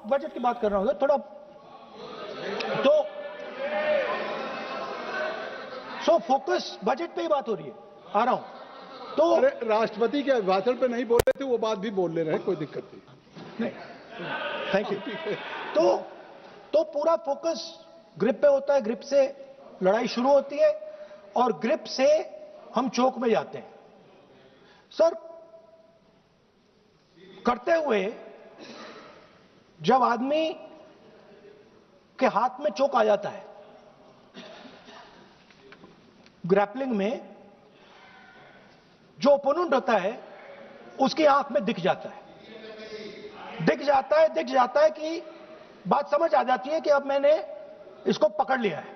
Budget की बात कर रहा हूं थोड़ा, तो फोकस बजट पे ही बात हो रही है, आ रहा हूं। तो अरे राष्ट्रपति के अभिभाषण पे नहीं बोल रहे थे, वो बात भी बोल ले रहे हैं, कोई दिक्कत नहीं। Thank you. तो पूरा फोकस ग्रिप पे होता है, ग्रिप से लड़ाई शुरू होती है और ग्रिप से हम चौक में जाते हैं। सर, करते हुए जब आदमी के हाथ में चौक आ जाता है, ग्रैपलिंग में जो ओपोनेंट होता है उसकी आंख में दिख जाता है कि बात समझ आ जाती है कि अब मैंने इसको पकड़ लिया है।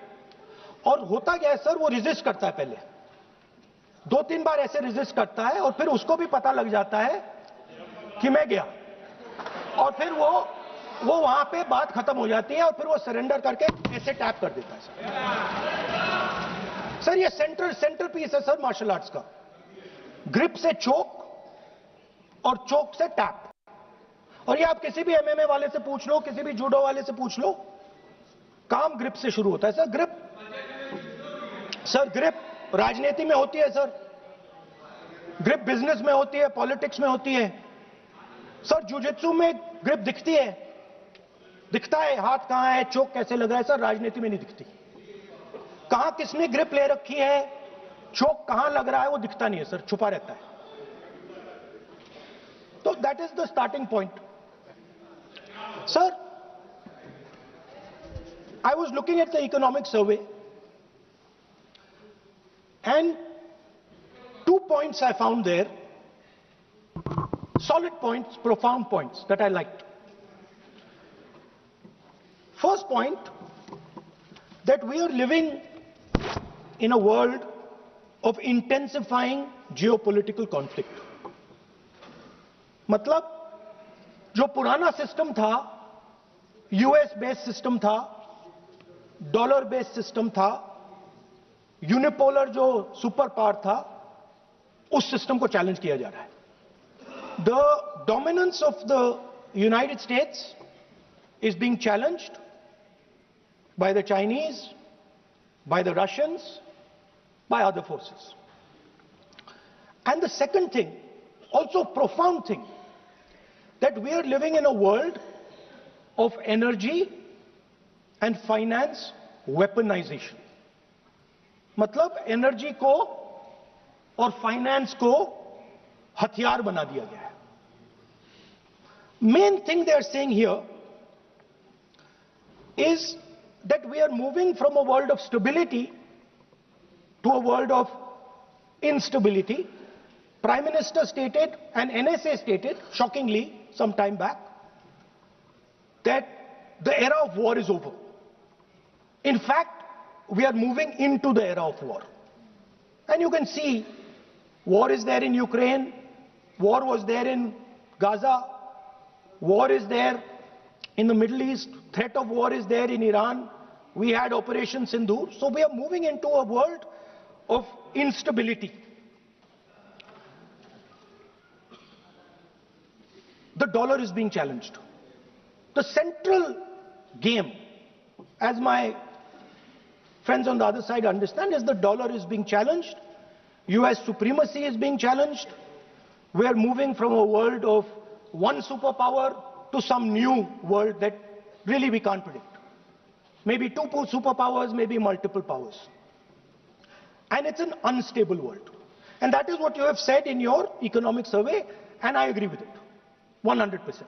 और होता क्या है सर, वो रेजिस्ट करता है, पहले 2-3 बार ऐसे रेजिस्ट करता है और फिर उसको भी पता लग जाता है कि मैं गया, और फिर वो वहां पे बात खत्म हो जाती है और फिर वो सरेंडर करके ऐसे टैप कर देता है। सर ये सेंटर पीस है सर मार्शल आर्ट्स का, ग्रिप से चोक और चोक से टैप। और ये आप किसी भी एमएमए वाले से पूछ लो, किसी भी जूडो वाले से पूछ लो, काम ग्रिप से शुरू होता है सर। ग्रिप राजनीति में होती है सर, ग्रिप बिजनेस में होती है, पॉलिटिक्स में होती है सर। जुजित्सु में ग्रिप दिखता है, हाथ कहां है, चोक कैसे लग रहा है सर, राजनीति में नहीं दिखती। कहां किसने ग्रिप ले रखी है, चोक कहां लग रहा है, वो दिखता नहीं है सर, छुपा रहता है। तो that is the starting point sir. I was looking at the economic survey and 2 points I found there, solid points, profound points that I liked. First point, that we are living in a world of intensifying geopolitical conflict. मतलब जो पुराना system था, US based system था, dollar based system था, unipolar जो super power था, उस system को चैलेंज किया जा रहा है। The dominance of the United states is being challenged by the Chinese, by the Russians, by other forces. And the second thing, also profound thing, that we are living in a world of energy and finance weaponization. मतलब energy को और finance को हथियार बना दिया गया है। Main thing they are saying here is that we are moving from a world of stability to a world of instability. Prime Minister stated and NSA stated, shockingly, some time back, that the era of war is over. In fact, we are moving into the era of war. And you can see, war is there in Ukraine, war was there in Gaza, war is there in the Middle East, threat of war is there in Iran, we had Operation Sindoor. So we are moving into a world of instability. The dollar is being challenged. The central game, as my friends on the other side understand, is the dollar is being challenged. US supremacy is being challenged. We are moving from a world of one superpower to some new world that really we can't predict. Maybe two superpowers, maybe multiple powers. And it's an unstable world. And that is what you have said in your economic survey, and I agree with it. 100%.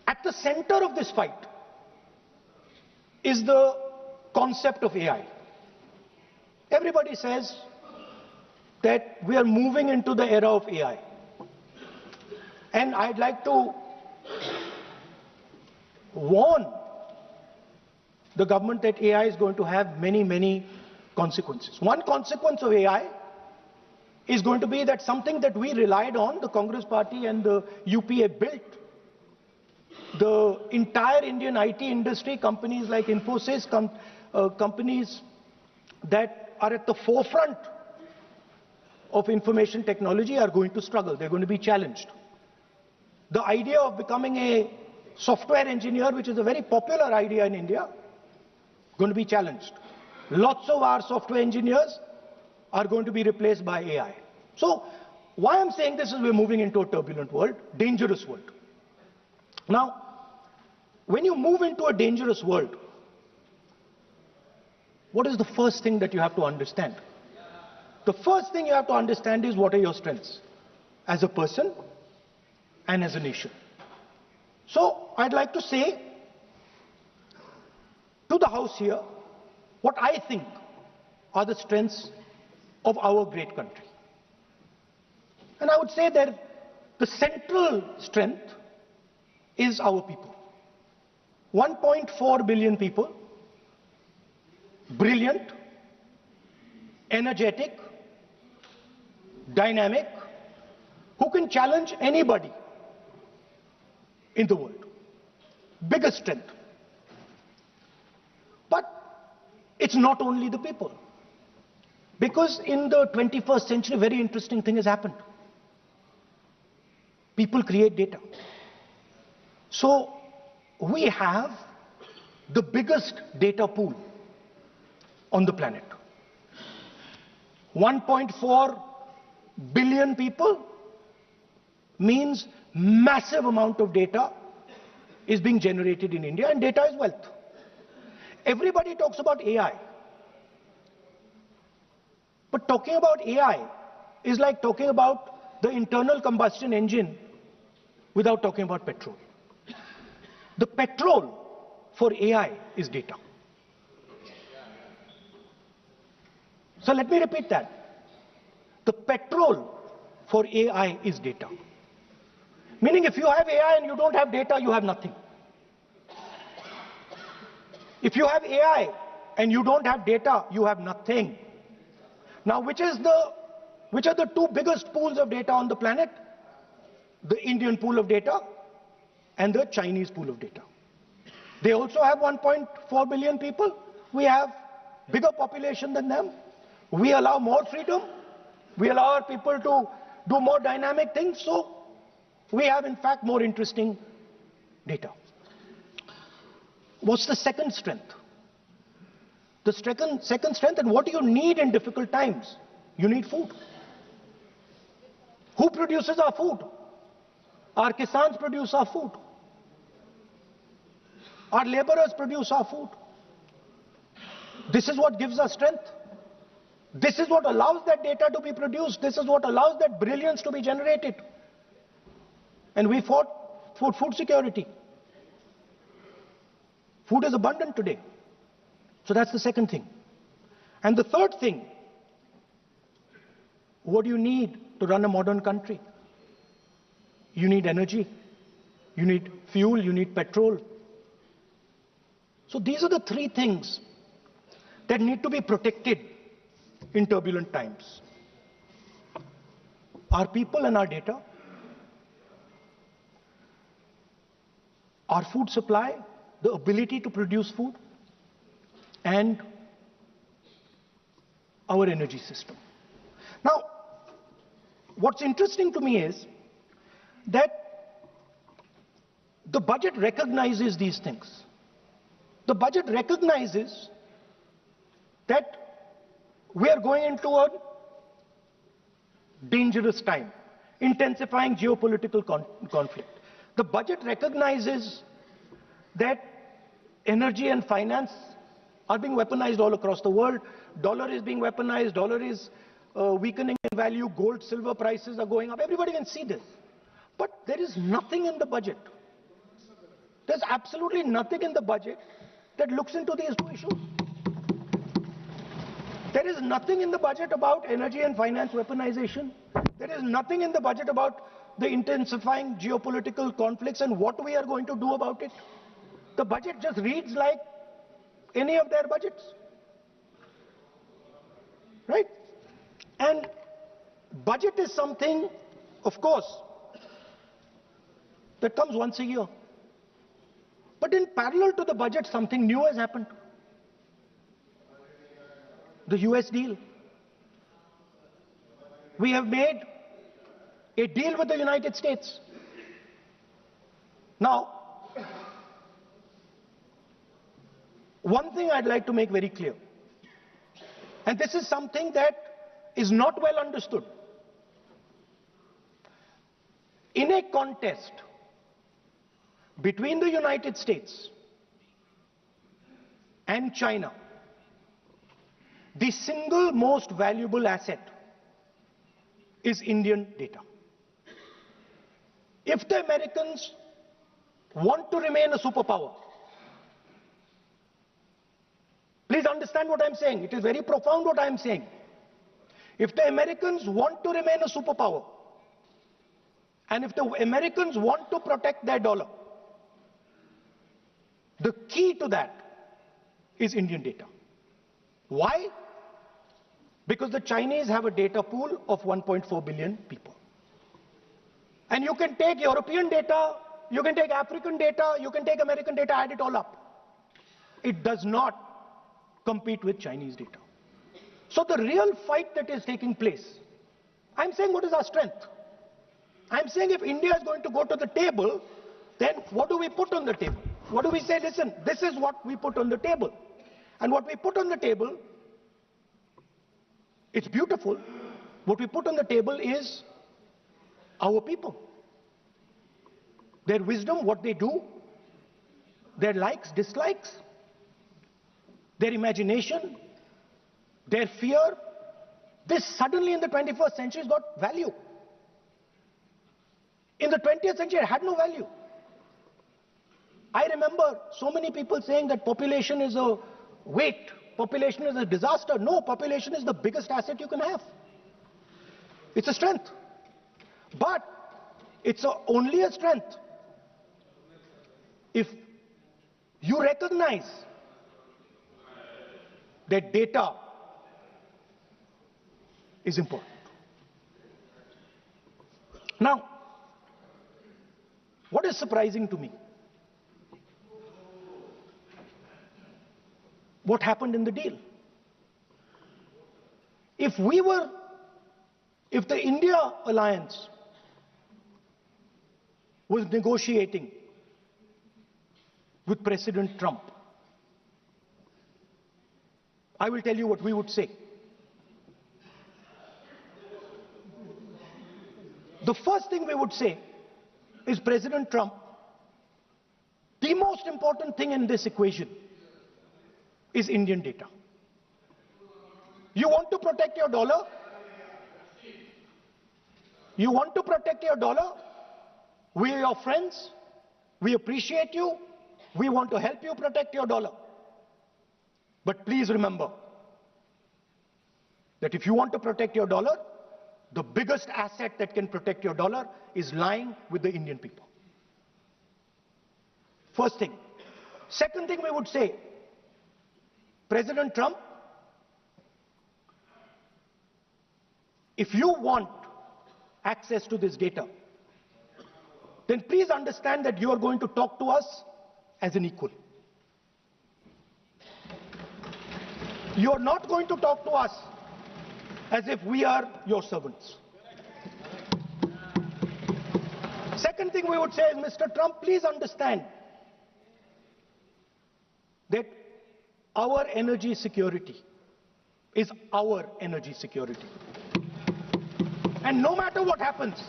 At the center of this fight is the concept of AI. Everybody says that we are moving into the era of AI. And I'd like to warn the government that AI is going to have many, many consequences. One consequence of AI is going to be that something that we relied on, the Congress party and the UPA built, the entire Indian IT industry, companies like Infosys, companies that are at the forefront of information technology are going to struggle. They're going to be challenged. the idea of becoming a software engineer, which is a very popular idea in India, going to be challenged. Lots of our software engineers are going to be replaced by AI. So why I'm saying this is we're moving into a turbulent world, dangerous world. Now, when you move into a dangerous world, what is the first thing that you have to understand? The first thing you have to understand is what are your strengths as a person and as a nation. So I'd like to say to the House here what I think are the strengths of our great country. And I would say that the central strength is our people. 1.4 billion people, brilliant, energetic, dynamic, who can challenge anybody in the world. Biggest strength. But it's not only the people. Because in the 21st century, a very interesting thing has happened. People create data. So we have the biggest data pool on the planet. 1.4 billion people means massive amount of data is being generated in India, and data is wealth. Everybody talks about AI. But talking about AI is like talking about the internal combustion engine without talking about petrol. The petrol for AI is data. So let me repeat that. The petrol for AI is data. Meaning if you have AI and you don't have data, you have nothing. If you have AI and you don't have data, you have nothing. Now, which are the two biggest pools of data on the planet? The Indian pool of data and the Chinese pool of data. They also have 1.4 billion people. We have bigger population than them. We allow more freedom. We allow our people to do more dynamic things. So we have, in fact, more interesting data. What's the second strength? The second strength, and what do you need in difficult times? You need food. Who produces our food? Our kisans produce our food. Our laborers produce our food. This is what gives us strength. This is what allows that data to be produced. This is what allows that brilliance to be generated. And we fought for food security. Food is abundant today. So that's the second thing. And the third thing, what do you need to run a modern country? You need energy, you need fuel, you need petrol. So these are the three things that need to be protected in turbulent times. Our people and our data, our food supply, the ability to produce food, and our energy system. Now, what's interesting to me is that the budget recognizes these things. The budget recognizes that we are going into a dangerous time, intensifying geopolitical conflict. The budget recognizes that energy and finance are being weaponized all across the world. Dollar is being weaponized, dollar is weakening in value, gold, silver prices are going up. Everybody can see this. But there is nothing in the budget. There's absolutely nothing in the budget that looks into these two issues. There is nothing in the budget about energy and finance weaponization. There is nothing in the budget about the intensifying geopolitical conflicts and what we are going to do about it. The budget just reads like any of their budgets. Right? And budget is something, of course, that comes once a year. But in parallel to the budget, something new has happened. The US deal. We have made a deal with the United States. Now, one thing I'd like to make very clear, and this is something that is not well understood. In a contest between the United States and China, the single most valuable asset is Indian data. If the Americans want to remain a superpower, please understand what I'm saying. It is very profound what I'm saying. If the Americans want to remain a superpower, and if the Americans want to protect their dollar, the key to that is Indian data. Why? Because the Chinese have a data pool of 1.4 billion people. And you can take European data, you can take African data, you can take American data, add it all up. It does not compete with Chinese data. So the real fight that is taking place, I'm saying what is our strength? I'm saying if India is going to go to the table, then what do we put on the table? What do we say? Listen, this is what we put on the table. And what we put on the table, it's beautiful. What we put on the table is our people. Their wisdom, what they do, their likes, dislikes, their imagination, their fear. This suddenly in the 21st century has got value. In the 20th century, it had no value. I remember so many people saying that population is a weight, population is a disaster. No, population is the biggest asset you can have. It's a strength. But it's only a strength if you recognize that data is important. Now, what is surprising to me? What happened in the deal? If the India alliance was negotiating with President Trump, I will tell you what we would say. The first thing we would say is, President Trump, the most important thing in this equation is Indian data. You want to protect your dollar? You want to protect your dollar? We are your friends. We appreciate you. We want to help you protect your dollar. But please remember that if you want to protect your dollar, the biggest asset that can protect your dollar is lying with the Indian people. First thing. Second thing we would say, President Trump, if you want access to this data, then please understand that you are going to talk to us as an equal. You are not going to talk to us as if we are your servants. Second thing we would say is, Mr. Trump, please understand that our energy security is our energy security. And no matter what happens,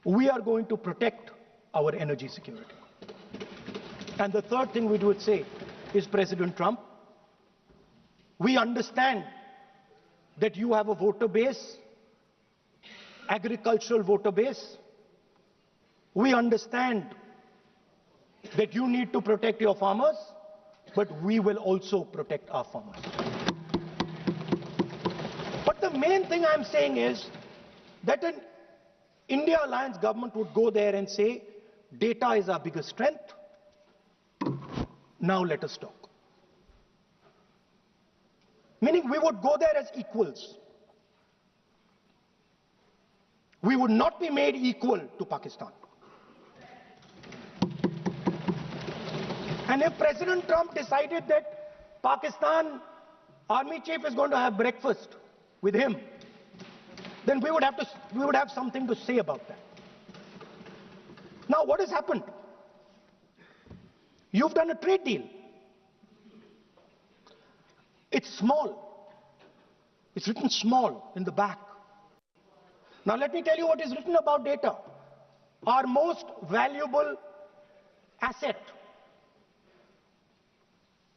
we are going to protect our energy security. And the third thing we would say is, President Trump, we understand that you have a voter base, agricultural voter base. We understand that you need to protect your farmers, but we will also protect our farmers. But the main thing I'm saying is that an India alliance government would go there and say, data is our biggest strength. Now let us talk. Meaning we would go there as equals. We would not be made equal to Pakistan. And if President Trump decided that Pakistan army chief is going to have breakfast with him, then we would have something to say about that. Now, what has happened? You've done a trade deal. It's small. It's written small in the back. Now, let me tell you what is written about data. Our most valuable asset.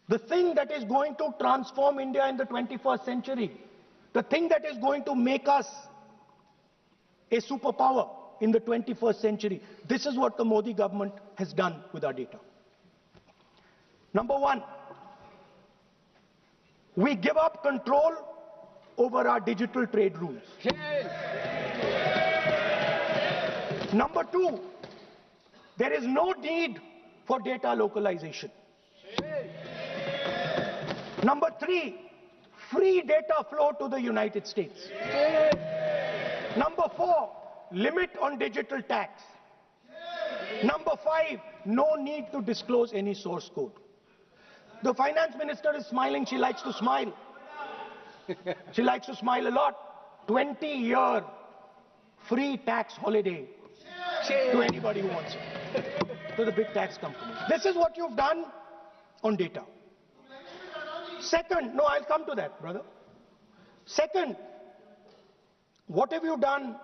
The thing that is going to transform India in the 21st century. The thing that is going to make us a superpower in the 21st century. This is what the Modi government has done with our data. Number one, we give up control over our digital trade rules. Number two, there is no need for data localization. Number three, free data flow to the United States. Number four, limit on digital tax. Number five, no need to disclose any source code. The finance minister is smiling. She likes to smile. She likes to smile a lot. 20-year free tax holiday to anybody who wants it, to the big tax companies. This is what you've done on data. Second, no, I'll come to that, brother. Second, what have you done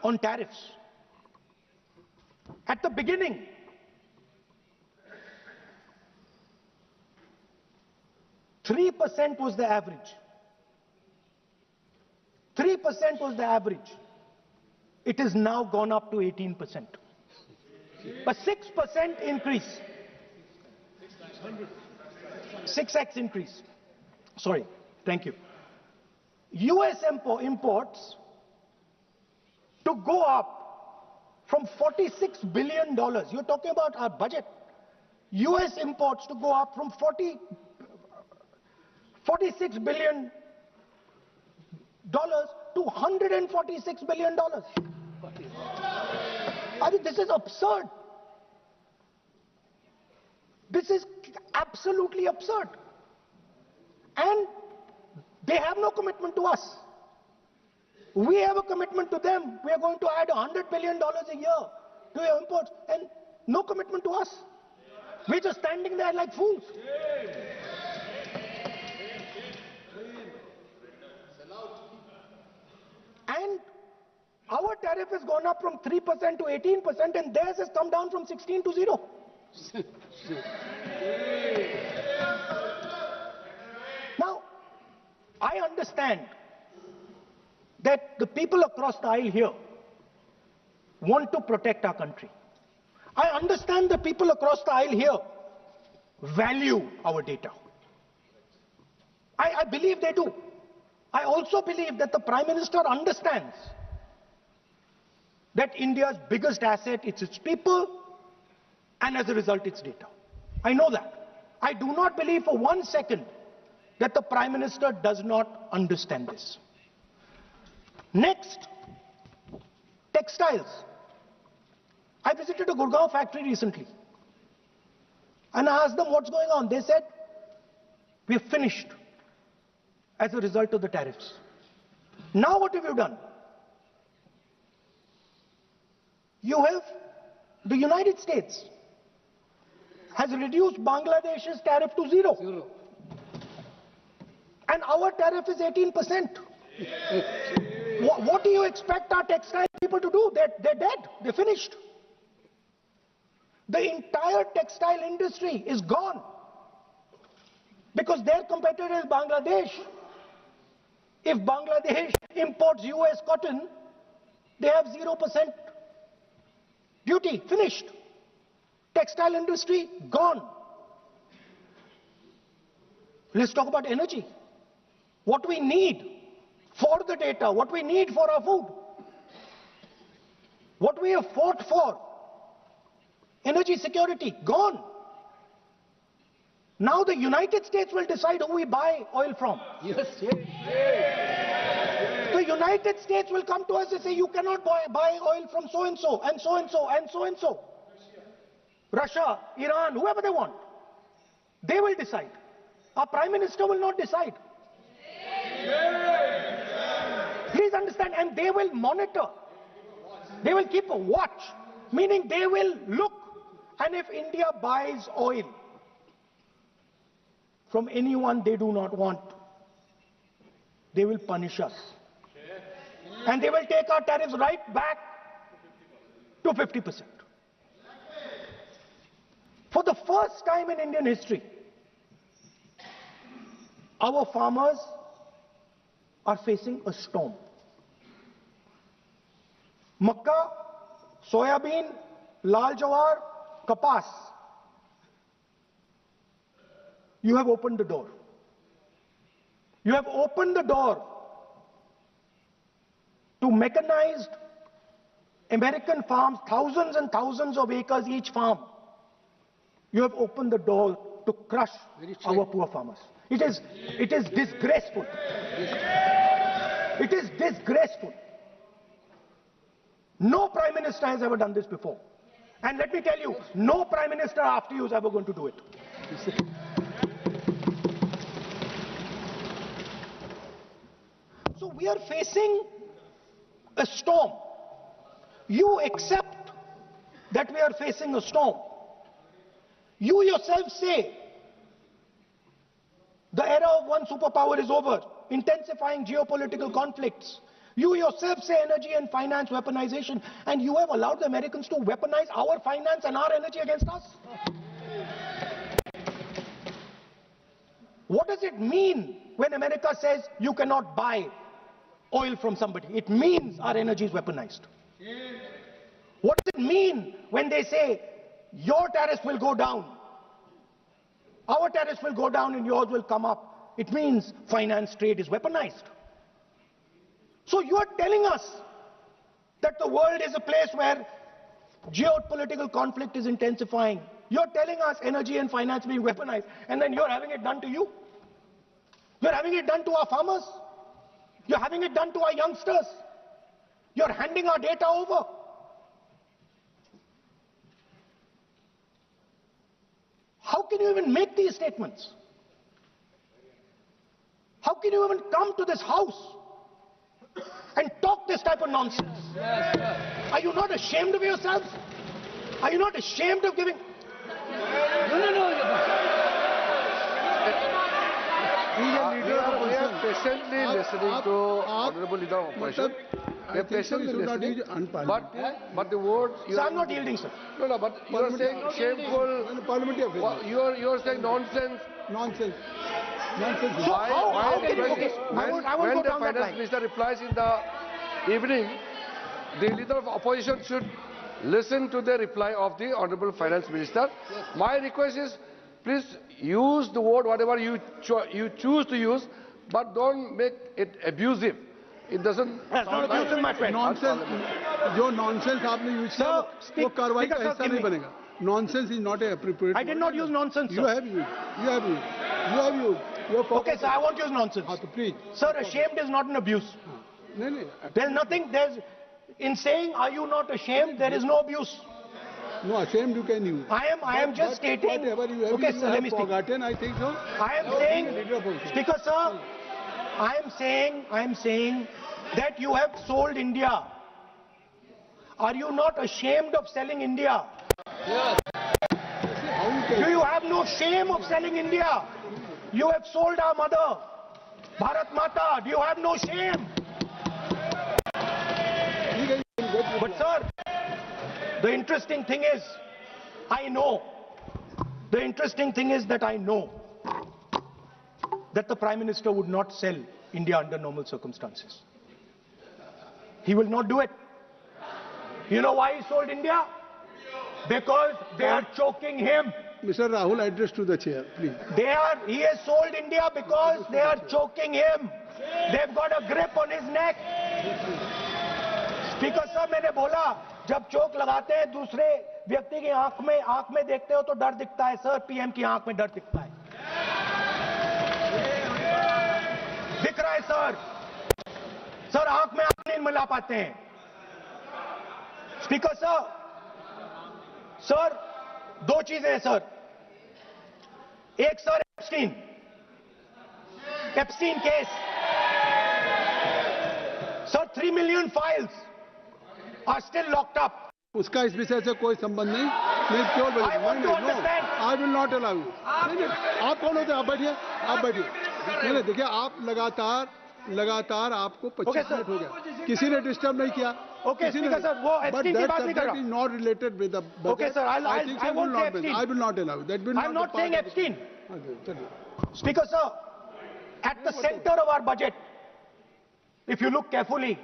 on tariffs? At the beginning, %3 was the average. 3% was the average. It has now gone up to 18%. A 6% increase. 6x increase. Sorry, thank you. US imports to go up from $46 billion. You're talking about our budget. US imports to go up from $46 billion to $146 billion. I mean, this is absurd. This is absolutely absurd. And they have no commitment to us. We have a commitment to them. We are going to add $100 billion a year to your imports, and no commitment to us. We're just standing there like fools. And our tariff has gone up from 3% to 18%, and theirs has come down from 16 to 0. Now, I understand that the people across the aisle here want to protect our country. I understand the people across the aisle here value our data. I believe they do. I also believe that the Prime Minister understands that India's biggest asset is its people, and as a result, its data. I know that. I do not believe for 1 second that the Prime Minister does not understand this. Next, textiles. I visited a Gurgaon factory recently, and I asked them what's going on. They said, we're finished as a result of the tariffs. Now what have you done? You have, the United States has reduced Bangladesh's tariff to 0. And our tariff is 18%. What do you expect our textile people to do? They're dead. They're finished. The entire textile industry is gone because their competitor is Bangladesh. If Bangladesh imports US cotton, they have 0% duty. Finished. Textile industry gone. Let's talk about energy. What we need for the data, what we need for our food, what we have fought for, energy security, gone. Now the United States will decide who we buy oil from. Yes. The United States will come to us and say, you cannot buy oil from so-and-so, and so-and-so, and so-and-so. Russia, Iran, whoever they want. They will decide. Our Prime Minister will not decide. Please understand, and they will monitor. They will keep a watch. Meaning they will look, and if India buys oil from anyone they do not want, they will punish us. And they will take our tariffs right back to 50%. For the first time in Indian history, our farmers are facing a storm. Makka, soybean, lal jawar, kapas. You have opened the door. You have opened the door to mechanized American farms, thousands and thousands of acres each farm. You have opened the door to crush our poor farmers. It is disgraceful. It is disgraceful. No Prime Minister has ever done this before. And let me tell you, no Prime Minister after you is ever going to do it. So we are facing a storm. You accept that we are facing a storm. You yourself say the era of one superpower is over, intensifying geopolitical conflicts. You yourself say energy and finance weaponization, and you have allowed the Americans to weaponize our finance and our energy against us. What does it mean when America says you cannot buy oil from somebody? It means our energy is weaponized. What does it mean when they say your tariffs will go down, our tariffs will go down and yours will come up? It means finance trade is weaponized. So you are telling us that the world is a place where geopolitical conflict is intensifying. You're telling us energy and finance being weaponized, and then you're having it done to you. You're having it done to our farmers. You're having it done to our youngsters. You're handing our data over. How can you even make these statements? How can you even come to this house and talk this type of nonsense? Are you not ashamed of yourselves? Are you not ashamed of giving? We are patiently listening to Honorable Leader of Opposition. We are patiently listening. But the words... So I'm not yielding, sir. No, but you are saying shameful... You are saying nonsense. Nonsense. So how can you... Okay, When the Finance Minister replies in the evening, the Leader of Opposition should listen to the reply of the Honorable Finance Minister. Yes. My request is, please use the word whatever you choose to use, but don't make it abusive. It doesn't. That's not abusive, my friend. Nonsense. जो nonsense आपने use किया वो कार्रवाई का हिस्सा नहीं बनेगा. Nonsense is not appropriate. I did not use nonsense, sir. You have used. Okay, sir, I won't use nonsense. Please. Sir, ashamed is not an abuse. No. There's nothing. In saying, are you not ashamed? There is no abuse. No, ashamed you can use. I am just stating. Whatever you have, okay, sir, let me speak. Forgotten, I think so. I am saying, Speaker, sir, I am saying that you have sold India. Are you not ashamed of selling India? Yes. Do you have no shame of selling India? You have sold our mother, Bharat Mata. Do you have no shame? But sir, the interesting thing is, I know that the Prime Minister would not sell India under normal circumstances. He will not do it. You know why he sold India? Because they are choking him. Mr. Rahul, address to the chair, please. He has sold India because they are choking him. They've got a grip on his neck. Speaker sir, मैंने बोला जब चोक लगाते हैं दूसरे व्यक्ति की आंख में देखते हो तो डर दिखता है सर. पीएम की आंख में डर दिखता है. दिख रहा है सर आंख में आंख नहीं मिला पाते हैं. स्पीकर सर दो चीजें हैं सर. एक sir Epstein case. Sir, 3 million files are still locked up. उसका इस विषय से कोई संबंध नहीं। मैं क्यों no, I will not allow. आप कौन होते हैं? आप बैठिए, आप बैठिए। नहीं देखिए, आप लगातार आपको 25 मिनट हो गया, किसी ने डिस्टर्ब नहीं किया। ओके स्पीकर सर, वो एब्सटीन की बात नहीं कर रहा। Not related with the budget. Okay sir, I won't say abstain. I will not allow that. I am not saying abstain. चलिए Speaker sir, at the center of our budget, if you look carefully,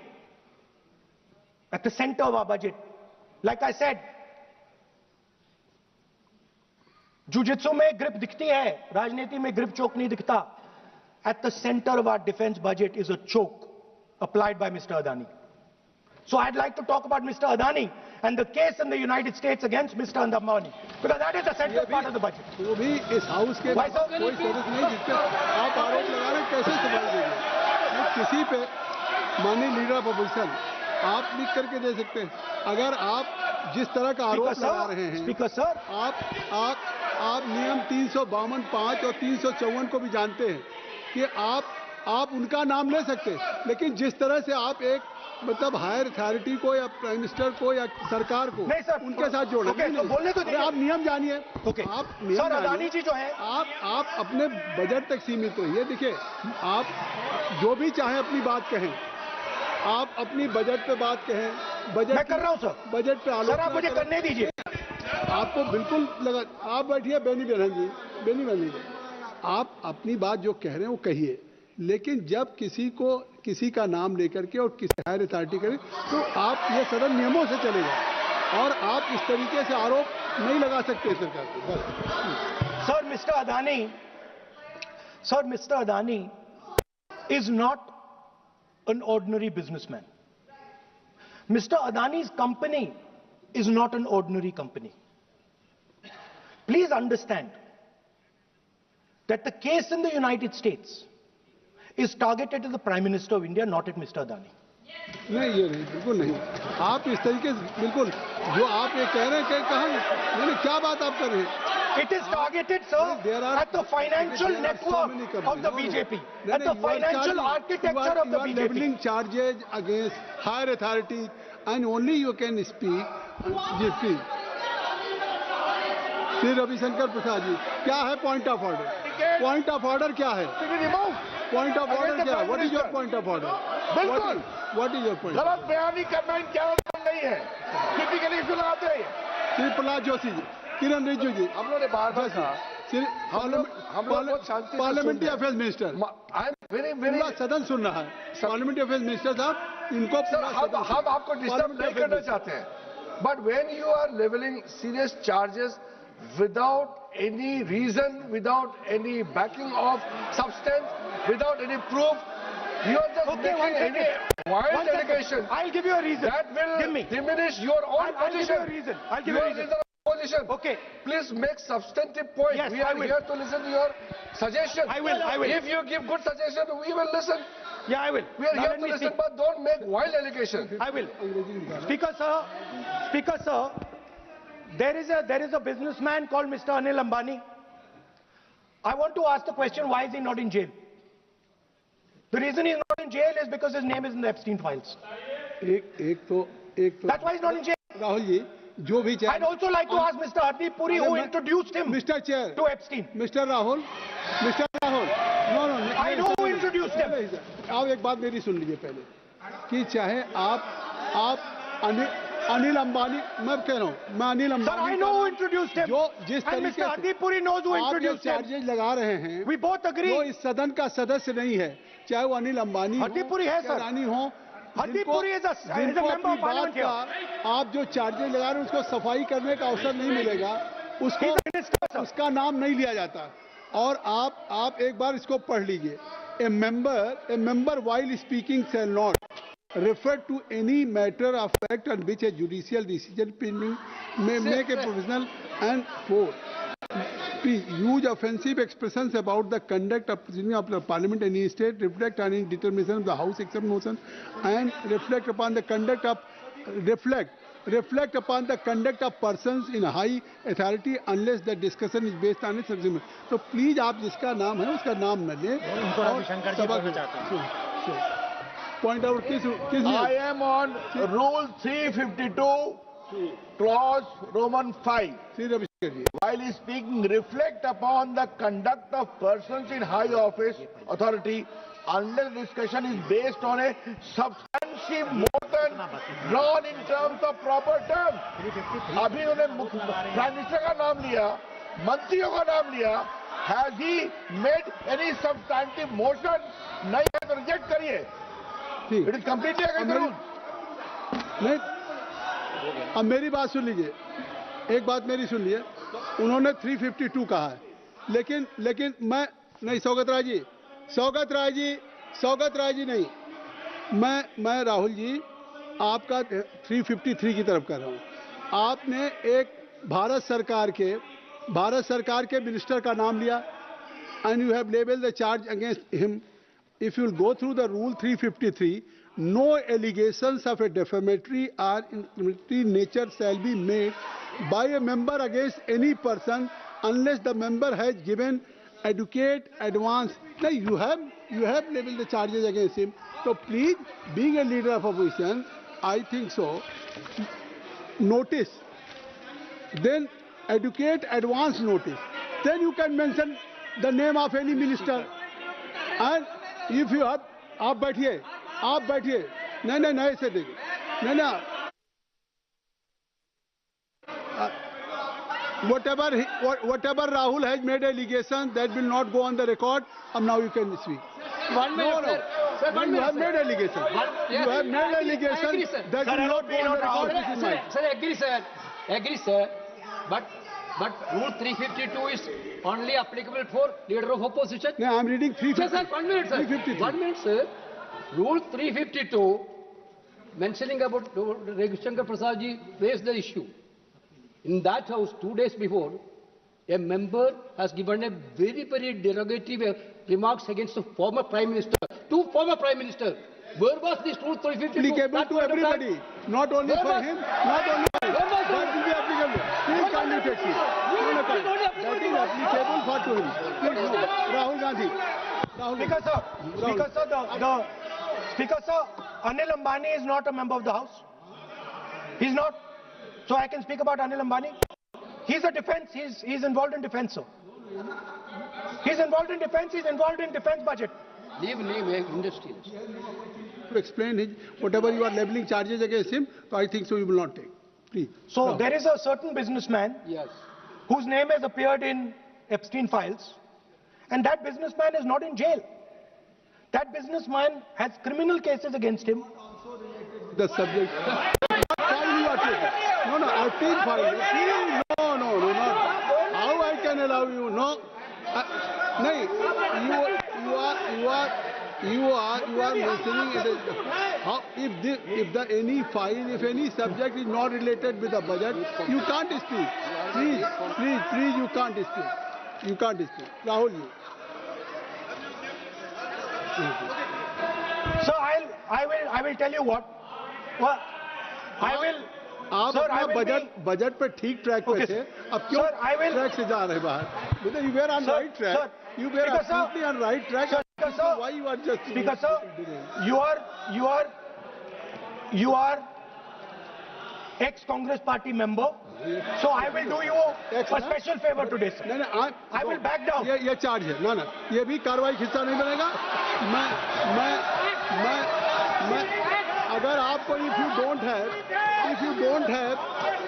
at the center of our budget, like I said, jujitsu में grip दिखती है, राजनीति में grip choke नहीं दिखता. At the center of our defense budget is a choke applied by Mr. Adani. So I'd like to talk about Mr. Adani and the case in the United States against Mr. Ambani, because that is the central part of the budget. वो भी इस house के कोई सदस्य नहीं जिसपे आप आरोप लगा रहे हैं, कैसे सवाल देंगे? किसी पे माननीय लीडर ऑफ अपोजिशन आप लिख करके दे सकते हैं। अगर आप जिस तरह का आरोप लगा रहे हैं, स्पीकर सर, आप नियम 352(5) और 354 को भी जानते हैं कि आप उनका नाम ले सकते हैं, लेकिन जिस तरह से आप एक मतलब हायर अथॉरिटी को या प्राइम मिनिस्टर को या सरकार को नहीं सर, उनके साथ जोड़े। तो बोलने तो आप नियम जानिए। ओके आप नियम सर, अदानी जी जो है, आप अपने बजट तक सीमित रहिए। देखिए, आप जो भी चाहें अपनी बात कहें, आप अपनी बजट पे बात कहें। बजट मैं कर रहा हूं सर, बजट पे सर आप मुझे करने दीजिए। आपको बिल्कुल लगा। आप बैठिए बेनी बहन जी, बेनी बहन जी, आप अपनी बात जो कह रहे हैं वो कहिए, लेकिन जब किसी का नाम लेकर के और किसी हायर अथॉरिटी करें तो आप ये सदन नियमों से चलेगा और आप इस तरीके से आरोप नहीं लगा सकते सरकार को। Sir mister Adani is not an ordinary businessman. Mr. Adani's company is not an ordinary company. Please understand that the case in the United States is targeted at the Prime Minister of India, not at Mr. Adani. नहीं, ये नहीं, बिल्कुल नहीं। आप इस तरीके से बिल्कुल जो आप ये कह रहे हैं कि कहाँ, क्या बात आप कर रहे हैं? It is targeted, sir, at the financial network of the BJP, at the financial architecture of the BJP. You are leveling charges against higher authority, and only you can speak. जी प्लीज, श्री रविशंकर प्रसाद जी, क्या है point of order? Point of order क्या है? Point of order क्या है? What is your point of order? बिल्कुल, what is your point? गलत बयानी करना क्या नहीं है, टिपिकली क्यों लगाते हैं? श्री प्रहलाद जोशी जी, किरण रिजिजू जी, हम लोगों ने बार बार कहा, हम लोग बहुत शांति, parliamentary affairs minister, I am very सदन सुन रहा है। पार्लियामेंट्री अफेयर्स मिनिस्टर साहब, इनको हम आपको डिस्टर्ब नहीं करना चाहते हैं, but when you are levelling serious charges without any reason, without any backing of substance, without any proof, you are just making any wild allegation. I'll give you a reason. That will diminish your own position. I'll give you a reason. I'll give you a reason. Position. Okay. Please make substantive point. Yes, we are here to listen to your suggestion. I will. If you give good suggestion, we will listen. Yeah, I will. We are here to listen, but don't make wild allegation. I will. Speaker sir, there is a businessman called Mr. Anil Ambani. I want to ask the question, why is he not in jail? The reason he's not in jail is because his name is in the Epstein files. एक तो That's why he's not in jail. Rahul ji, जो भी I'd also like to ask Mr. Hardeep Puri, who introduced him Mr. Chair to Epstein. Mr. Rahul, no, I know who introduced him. आप एक बात मेरी सुन लीजिए पहले, कि चाहे आप अनिल अंबानी, मैं कह रहा हूँ, मैं Anil Ambani, Sir, I know who introduced him. जो जिस and तरीके Mr. Hardeep Puri knows who introduced him. Charges लगा रहे हैं, We both agree. वो इस सदन का सदस्य नहीं है, चाहे वो अनिल अंबानी Hardeep Puri है सर, रानी हो, Hardeep Puri is a member of parliament here. आप जो चार्जेज लगा रहे हैं उसको सफाई करने का अवसर नहीं मिलेगा, उसका नाम नहीं लिया जाता। और आप एक बार इसको पढ़ लीजिए, a member while speaking shall not refer to any matter of fact on which a judicial decision pending may make a provisional and for use offensive expressions about the conduct of the parliament in any state, reflect on any determination of the house except motion, and reflect upon the conduct of persons in high authority unless the discussion is based on its agreement. तो please आप जिसका नाम है उसका नाम न लें। Point out किस I am on Rule 352 clause Roman 5, while speaking, reflect upon the conduct of persons in high office, authority, unless discussion is based on a substantive motion drawn in terms of proper terms. अभी उन्होंने prime minister का नाम लिया, मंत्रियों का नाम लिया. Has he made any substantive motion? नहीं है तो रिजेक्ट करिए. It is completely against the rules. नहीं, अब मेरी बात सुन लीजिए. एक बात मेरी सुन लीजिए. उन्होंने 352 कहा है, लेकिन मैं नहीं. सौगत राय जी नहीं. मैं राहुल जी आपका 353 की तरफ कर रहा हूं. आपने एक भारत सरकार के मिनिस्टर का नाम लिया, and you have labeled the charge against him. If you will go through the rule 353, no allegations of a defamatory or incriminatory nature shall be made by a member against any person unless the member has given adequate advance. Now you have labeled the charges against him. So please, being a leader of opposition, I think so. Notice, then adequate advance notice. Then you can mention the name of any minister. And if you have, आप बैठिए. नहीं ऐसे देखिए. नहीं. Whatever Rahul has made allegation, that will not go on the record. And now you can speak. 1 minute, no. Sir, 1 You minute, have made allegation. You have made allegation that will not go on the record. This is mine. Sir, agree, sir. But Rule 352 is only applicable for leader of opposition. No, I am reading 353. Sir, 1 minute, sir. 1 minute, sir. Rule 352, mentioning about Ravi Shankar Prasad ji raised the issue. In that house, 2 days before, a member has given a very, very derogative remarks against the former Prime Minister. 2 former Prime Ministers. Where was this Rule 352? Applicable to everybody, not only for him, not only for him. That will be applicable. Please kindly take it. That is applicable for to him. Please, no. Rahul Gandhi. Speaker sir, Anil Ambani is not a member of the House. He's not. So I can speak about Anil Ambani. He's a defense. He's involved in defense, sir. He's involved in defense budget. Leave industry. To explain whatever you are leveling charges against him, so I think so you will not take. Please. So there is a certain businessman whose name has appeared in Epstein files, and that businessman is not in jail. That businessman has criminal cases against him. The subject. File you are taking. No, Epstein file. No, not. How I can allow you? No. No, you are mentioning it. How if any subject is not related with the budget, you can't speak. Please, you can't speak. Rahul, you. So I will tell you what. आप अपना budget पे ठीक track पे थे, अब क्यों track से जा रहे बाहर? You were on right track. You were absolutely on right track. Why you are just? Speaker sir, you are ex-Congress party member. So I will do you a special favor today, sir. No, I will back down. ये charge है. No, ये भी कार्रवाई का हिस्सा नहीं बनेगा. मैं अगर आपको if you don't have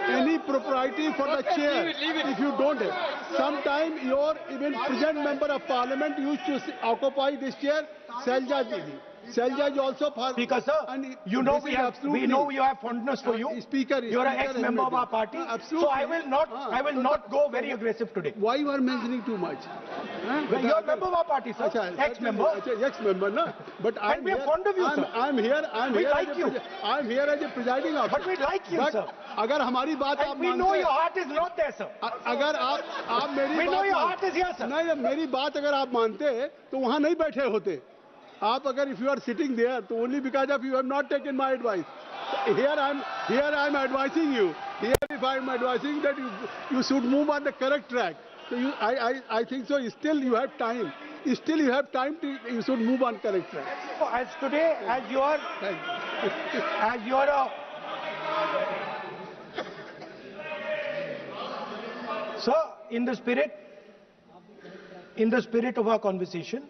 any propriety for the chair, if you don't have, sometime your even present member of parliament used to occupy this chair, Selja is also for. Speaker sir, you know we have fondness for you. You are an ex-member of our party. So I will not go very aggressive today. Why you are mentioning too much? You are a member of our party, sir. Ex-member. Ex-member, no. But we are fond of you, sir. I'm here. We like you. I'm here as a presiding officer. But we like you, sir. अगर हमारी बात आप we know your heart is not there, sir. अगर आप मेरी we know your heart is here, sir. नहीं, मेरी बात अगर आप मानते तो वहाँ नहीं बैठे होते. आप अगर if you are sitting there, तो only because of you have not taken my advice. Here I'm advising you. Here if I'm advising that you should move on the correct track. So I think so. Still you have time. Still you have time to you should move on correct track. So as today, as you are Sir, in the spirit of our conversation,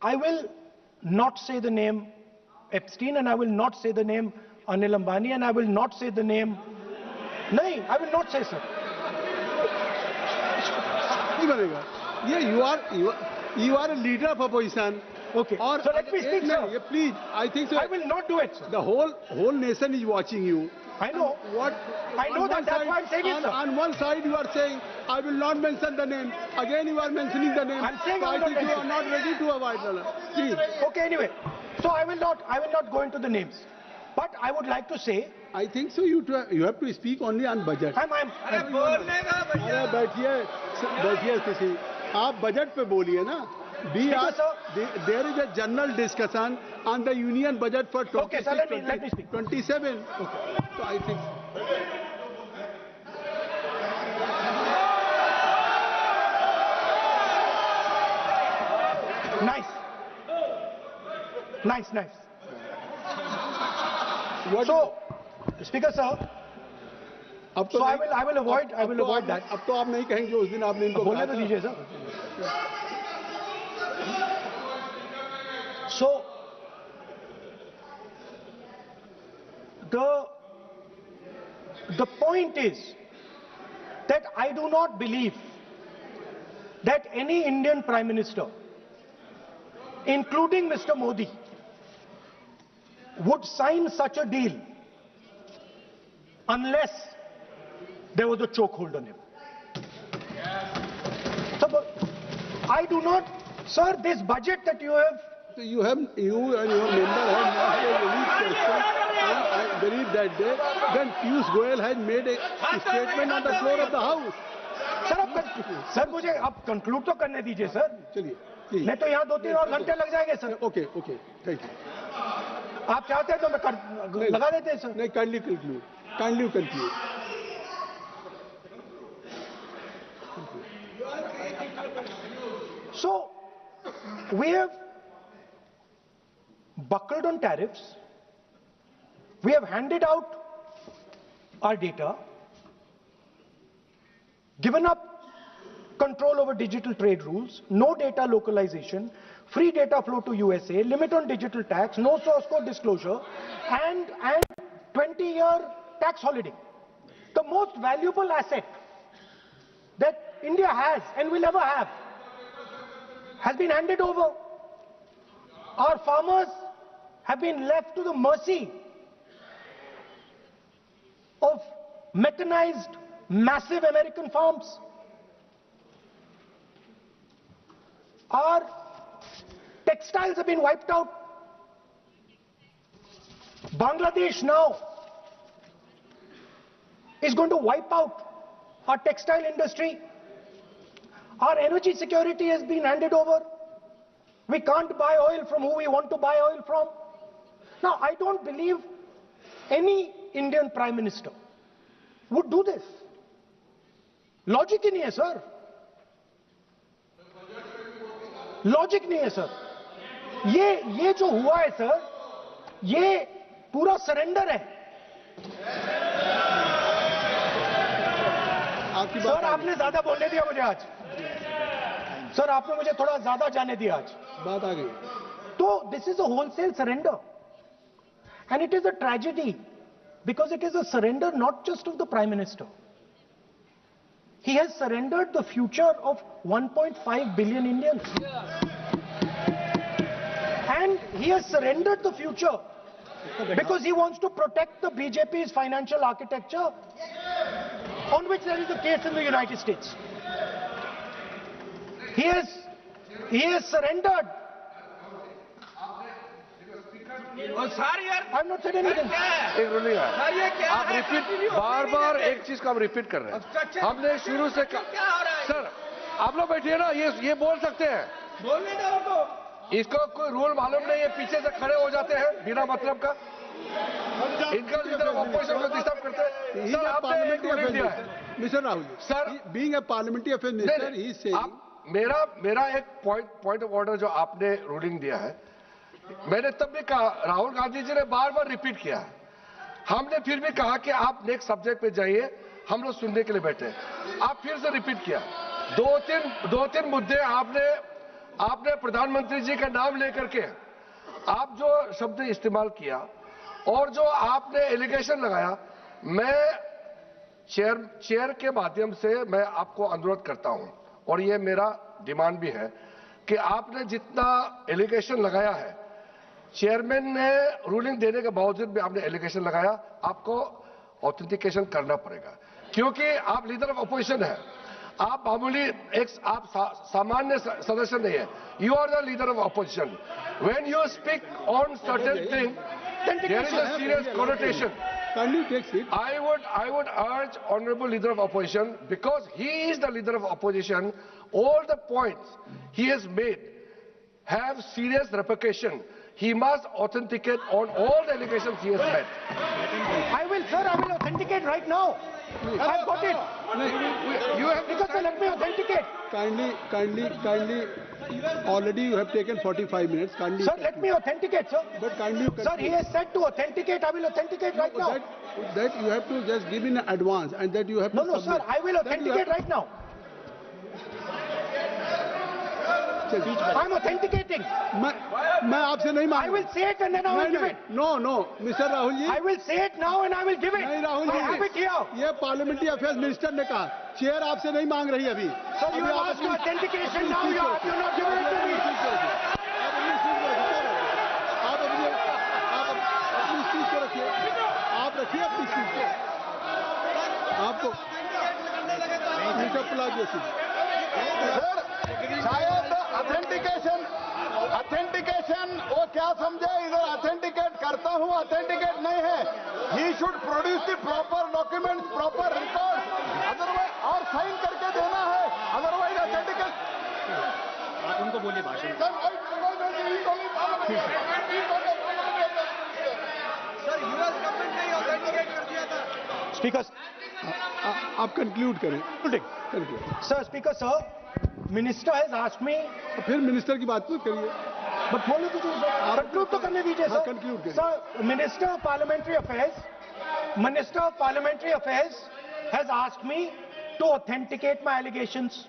I will not say the name Epstein, and I will not say the name Anil Ambani, and I will not say the name. No, I will not say, sir. You are a leader of opposition. Okay. So let me speak, sir. Please, I think so. I will not do it, sir. The whole nation is watching you. I know. I know that. That's why I'm saying it, sir. On one side you are saying, I will not mention the name. Again you are mentioning the name. I'm saying so I think you are not ready to avoid the name. Please. Okay, anyway. So I will not go into the names. But I would like to say. I think so. You have to speak only on budget. बैठिए किसी आप budget पे बोलिए ना. There is a general discussion on the union budget for 2026-27. Okay. So I think. Nice. So, Speaker sir. So I will avoid that. अब तो आप नहीं कहेंगे उस दिन आपने इनको बोलने तो दीजिए sir. So the point is that I do not believe that any Indian Prime Minister, including Mr. Modi, would sign such a deal unless there was a chokehold on him. So, I do not, sir, this budget that you have. You and your member have not a unique question. I believe that day when Piyush Goyal has made a statement on the floor of the House. Sir मुझे अब conclude तो करने दीजिए sir. चलिए. नहीं तो यहाँ 2-3 और घंटे लग जाएंगे सर. Okay thank you. आप चाहते हैं तो मैं लगा देते हैं सर. नहीं, kindly conclude. So we have buckled on tariffs. We have handed out our data, given up control over digital trade rules, no data localization, free data flow to USA, limit on digital tax, no source code disclosure, and 20-year tax holiday. The most valuable asset that India has and will ever have has been handed over. Our farmers have been left to the mercy of mechanized, massive American farms. Our textiles have been wiped out. Bangladesh now is going to wipe out our textile industry. Our energy security has been handed over. We can't buy oil from who we want to buy oil from. Now, I don't believe any Indian Prime Minister would do this. Logic ही नहीं है sir. Logic नहीं है sir. ये जो हुआ है sir, ये पूरा सरेंडर है. सर आपने ज्यादा बोलने दिया मुझे आज. सर आपने मुझे थोड़ा ज्यादा जाने दिया आज. बात आ गई. तो this is a wholesale surrender, and it is a tragedy because it is a surrender not just of the Prime Minister. He has surrendered the future of 1.5 billion Indians. And he has surrendered the future because he wants to protect the BJP's financial architecture, on which there is a case in the United States. He has surrendered. I'm not saying anything. एक ruling है. आप repeat बार एक चीज को आप repeat कर रहे हैं. हमने शुरू से सर आप लोग बैठिए ना. ये बोल सकते हैं. बोलने दो. इसको कोई रूल मालूम नहीं है. पीछे से खड़े हो जाते हैं बिना मतलब का. इनका लीडर ऑपोजिशन को डिस्टर्ब करते हैं. सर आपने एक रूलिंग दिया है. Mister Rahul sir, being a parliamentary affair minister, he is saying. मेरा एक पॉइंट ऑफ ऑर्डर जो आपने रूलिंग दिया है, मैंने तब भी कहा, राहुल गांधी जी ने बार रिपीट किया हमने फिर भी कहा कि आप नेक्स्ट सब्जेक्ट पे जाइए, हम लोग सुनने के लिए बैठे। आप फिर से रिपीट किया, दो तीन मुद्दे आपने प्रधानमंत्री जी का नाम लेकर के आप जो शब्द इस्तेमाल किया और जो आपने एलिगेशन लगाया, मैं चेयर के माध्यम से मैं आपको अनुरोध करता हूं और ये मेरा डिमांड भी है कि आपने जितना एलिगेशन लगाया है, चेयरमैन ने रूलिंग देने के बावजूद भी आपने एलिगेशन लगाया, आपको ऑथेंटिकेशन करना पड़ेगा, क्योंकि आप लीडर ऑफ अपोजिशन है। आप मामूली आप सामान्य सदस्य नहीं है, you are the leader of opposition. When you speak on certain thing, there is a serious connotation. I would urge Honorable Leader of Opposition, because he is the Leader of Opposition, all the points he has made have serious repercussion. He must authenticate on all the allegations he has made. I will authenticate right now. I've got it. You have Because let me authenticate. Kindly. Already you have taken 45 minutes. Kindly. Sir, let me authenticate, sir. But kindly. Sir, he has said to authenticate. I will authenticate right now. That you have to just give in advance, and that you have to. No, sir. I will authenticate right now. I'm authenticating. मैं आपसे नहीं मांग। I will say it and then I will give it. No, Mr. Rahul ji. I will say it now and I will give it. नहीं Rahul ji, I have it here. ये parliamentary affairs minister ने कहा, chair आपसे नहीं मांग रही अभी। Sir, you have asked for authentication now. You have not given it to me. आप अपनी स्पीच को रखिए। आप रखिए अपनी स्पीच को। आपको शायद ऑथेंटिकेशन वो क्या समझे, इधर ऑथेंटिकेट करता हूँ, ऑथेंटिकेट नहीं है। He should produce the proper document, proper record, otherwise और साइन करके देना है, अदरवाइज ऑथेंटिकेट। आप उनको बोलिए भाषण। सर, यूएस गवर्नमेंट ने ऑथेंटिकेट कर दिया था। Speaker, आप कंक्लूड करें। Sir, Speaker, sir, Minister has asked me. फिर मिनिस्टर की बात मत करिए। But बोलो तो कंक्लूड तो करने दीजिए सर। कंक्लूड करिए। Sir, Minister of Parliamentary Affairs has asked me to authenticate my allegations.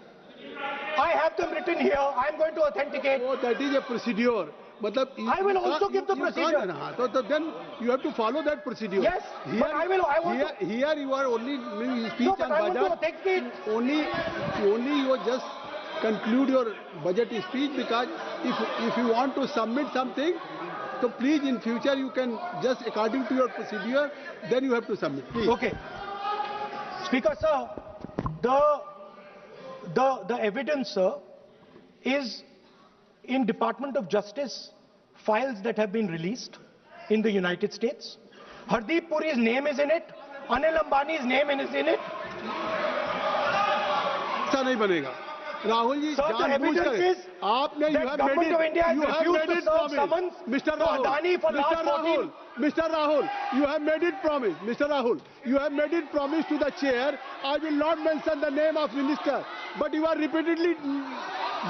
I have them written here. I am going to authenticate. Oh, that is a procedure. मतलब I will also give the procedure. So then you have to follow that procedure. Yes, but I want to. Here you are only speech No, but and I want to budget. authenticate. Only you just conclude your budget speech, because if you want to submit something, so please in future you can just according to your procedure, then you have to submit. Please. Okay. Speaker, sir, the evidence, sir, is in Department of Justice files that have been released in the United States. Hardeep Puri's name is in it. Anil Ambani's name is in it. ऐसा नहीं बनेगा राहुल जी, जानबूझकर आपने you have made it promise. Mr. Rahul, you have made it promise. Mr. Rahul, you have made it promise to the chair. I will not mention the name of minister, but you are repeatedly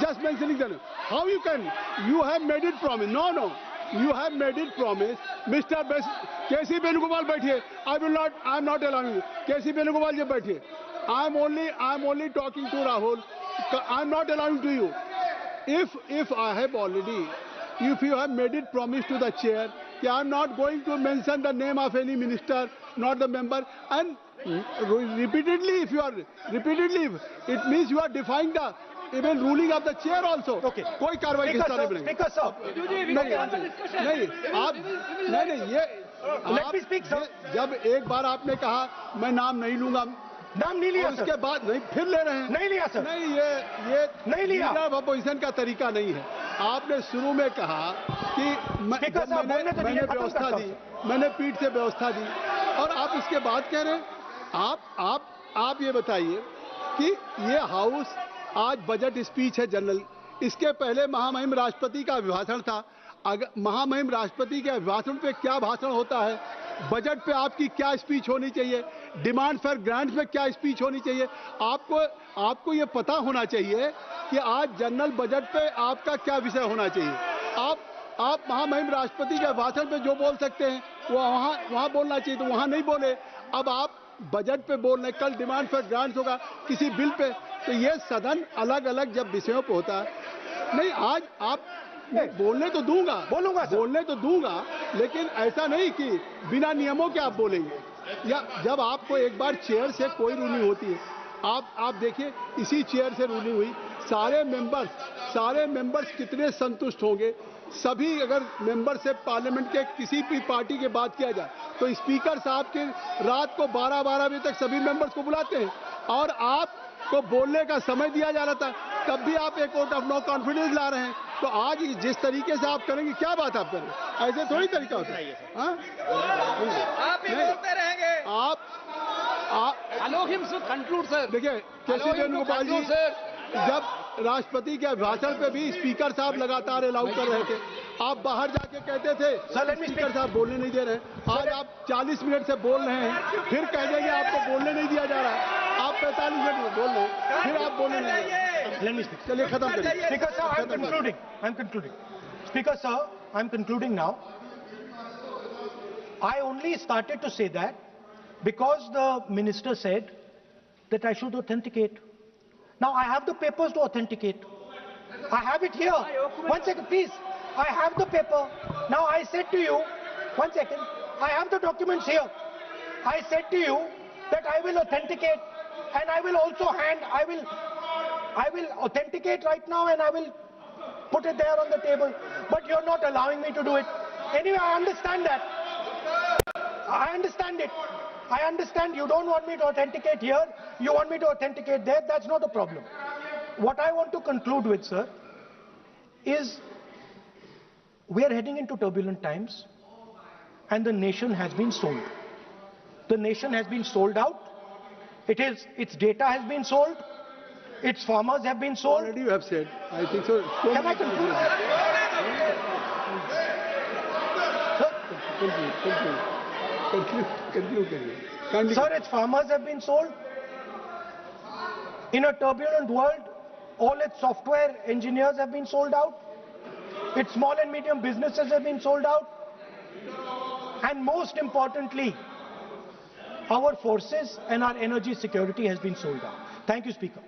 just mentioning the name. How you can? You have made it promise. No. You have made it promise. Mr. K.C. Venugopal बैठिए. I am not allowing you. K.C. Venugopal जी बैठिए. I am only talking to Rahul. I am not allowing to you. If I have already, if you have made it promise to the chair, I am not going to mention the name of any minister, not the member, and repeatedly, it means you are defying the even ruling of the chair also. Okay. कोई कार्रवाई के साथ नहीं बनेगी. Speaker, sir. नहीं ये Let me speak, sir. जब एक बार आपने कहा मैं नाम नहीं लूंगा, नाम नहीं लिया, उसके बाद नहीं फिर ले रहे हैं. नहीं लिया सर. नहीं ये नहीं लिया. लीडर ऑफ अपोजिशन का तरीका नहीं है. आपने शुरू में कहा कि मैंने व्यवस्था दी, मैंने पीठ से व्यवस्था दी, और आप उसके बाद कह रहे हैं. आप ये बताइए कि ये हाउस आज बजट स्पीच है जनरल. इसके पहले महामहिम राष्ट्रपति का अभिभाषण था. अगर महामहिम राष्ट्रपति के अभिभाषण पे क्या भाषण होता है, बजट पे आपकी क्या स्पीच होनी चाहिए, डिमांड फॉर ग्रांट्स में क्या स्पीच होनी चाहिए, आपको ये पता होना चाहिए कि आज जनरल बजट पे आपका क्या विषय होना चाहिए. आप महामहिम राष्ट्रपति के भाषण पे जो बोल सकते हैं वो वहाँ बोलना चाहिए, तो वहाँ नहीं बोले। अब आप बजट पे बोल रहे, कल डिमांड फॉर ग्रांट्स होगा किसी बिल पे, तो ये सदन अलग अलग जब विषयों पे होता है। नहीं, आज आप बोलने तो दूंगा, बोलने तो दूंगा, लेकिन ऐसा नहीं कि बिना नियमों के आप बोलेंगे। या जब आपको एक बार चेयर से कोई रूलिंग होती है, आप देखिए इसी चेयर से रूलिंग हुई, सारे मेंबर्स कितने संतुष्ट होंगे। सभी अगर मेंबरशिप पार्लियामेंट के किसी भी पार्टी की बात किया जाए तो स्पीकर साहब के रात को 12-12 बजे तक सभी मेंबर्स को बुलाते हैं और आपको बोलने का समय दिया जा रहा था, तब भी आप एक वोट ऑफ नो कॉन्फिडेंस ला रहे हैं। तो आज जिस तरीके से आप करेंगे, क्या बात आप करें, ऐसे थोड़ी तरीका होता है। आप भी बोलते रहेंगे। Allow him to conclude, sir. देखिए केसी वेणुगोपाल जी, जब राष्ट्रपति के भाषण पे भी स्पीकर साहब लगातार अलाउ कर रहे थे, आप बाहर जाके कहते थे स्पीकर साहब बोलने नहीं दे रहे। आज आप 40 मिनट से बोल रहे हैं, फिर कह देंगे आपको बोलने नहीं दिया जा रहा है। आप 45 मिनट में बोल रहे हैं, फिर आप बोलने नहीं दे रहे। चलिए खत्म करिए। Speaker sir, I'm concluding. Speaker sir, I'm concluding now. I only started to say that because the minister said that I should authenticate. Now I have the papers to authenticate. I have it here. One second, please. I have the paper. Now I said to you, one second. I have the documents here. I said to you that I will authenticate, and I will also I will authenticate right now, and I will put it there on the table. But you're not allowing me to do it. Anyway, I understand that. I understand it. I understand you don't want me to authenticate here, you want me to authenticate there, that's not a problem. What I want to conclude with, sir, is we are heading into turbulent times and the nation has been sold. The nation has been sold out. Its data has been sold. Its farmers have been sold. Already you have said. I think so. Can I conclude? Conclude. Sir, its farmers have been sold. In a turbulent world, all its software engineers have been sold out. Its small and medium businesses have been sold out. And most importantly, our forces and our energy security has been sold out. Thank you, Speaker.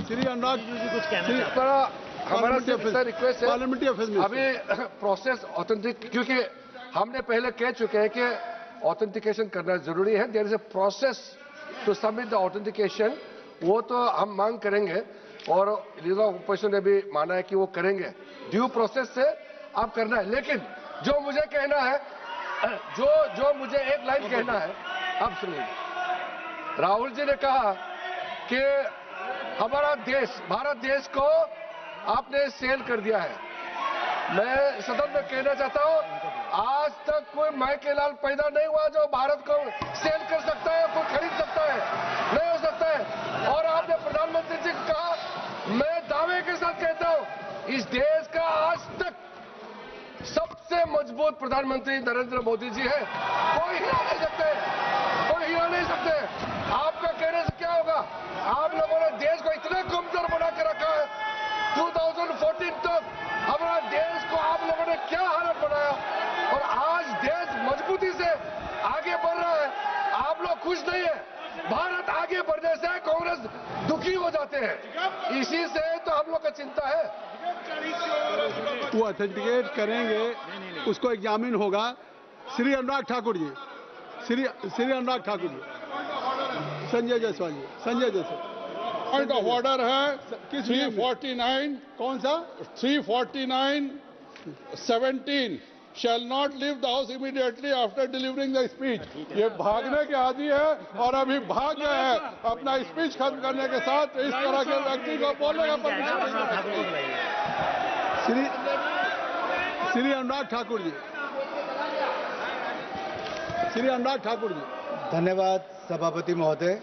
Shri Anurag ji कुछ हमारा request है parliamentary affairs में अभी process authentic, क्योंकि हमने पहले कह चुके हैं कि ऑथेंटिकेशन करना जरूरी है। There is a process to submit the authentication, वो तो हम मांग करेंगे और लीडर ऑफ अपोजिशन ने भी माना है कि वो करेंगे। ड्यू प्रोसेस से आप करना है, लेकिन जो मुझे कहना है, जो मुझे एक लाइन कहना है, आप सुनिए। राहुल जी ने कहा कि हमारा देश, भारत देश को आपने सेल कर दिया है। मैं सदन में कहना चाहता हूं, आज तक कोई माइके लाल पैदा नहीं हुआ जो भारत को सेल कर सकता है, कोई खरीद सकता है, नहीं हो सकता है। और आपने प्रधानमंत्री जी को कहा, मैं दावे के साथ कहता हूं, इस देश का आज तक सबसे मजबूत प्रधानमंत्री नरेंद्र मोदी जी है। कोई हिला नहीं सकते, कोई हिला नहीं सकते। आपका कहने से क्या होगा? आप लोगों ने देश को इतना कमजोर बना के रखा है। 2014 तक हमारा देश को आप लोगों ने क्या हालत बनाया, और आज देश मजबूती से आगे बढ़ रहा है। आप लोग खुश नहीं है। भारत आगे बढ़ने से कांग्रेस दुखी हो जाते हैं, इसी से तो हम लोग का चिंता है। वो ऑथेंटिकेट करेंगे, उसको एग्जामिन होगा। Shri Anurag Thakur ji, Shri Anurag Thakur ji, Sanjay Jaiswal ji, Sanjay Jaiswal. Point of order है 349, कौन सा? 349(17) shall not leave the house immediately after delivering the speech। ये भागने के आदि है और अभी भाग गए हैं अपना स्पीच खत्म करने के साथ। इस तरह के व्यक्ति को बोलने का परमिशन। श्री अनुराग ठाकुर जी, श्री अनुराग ठाकुर जी। धन्यवाद सभापति महोदय।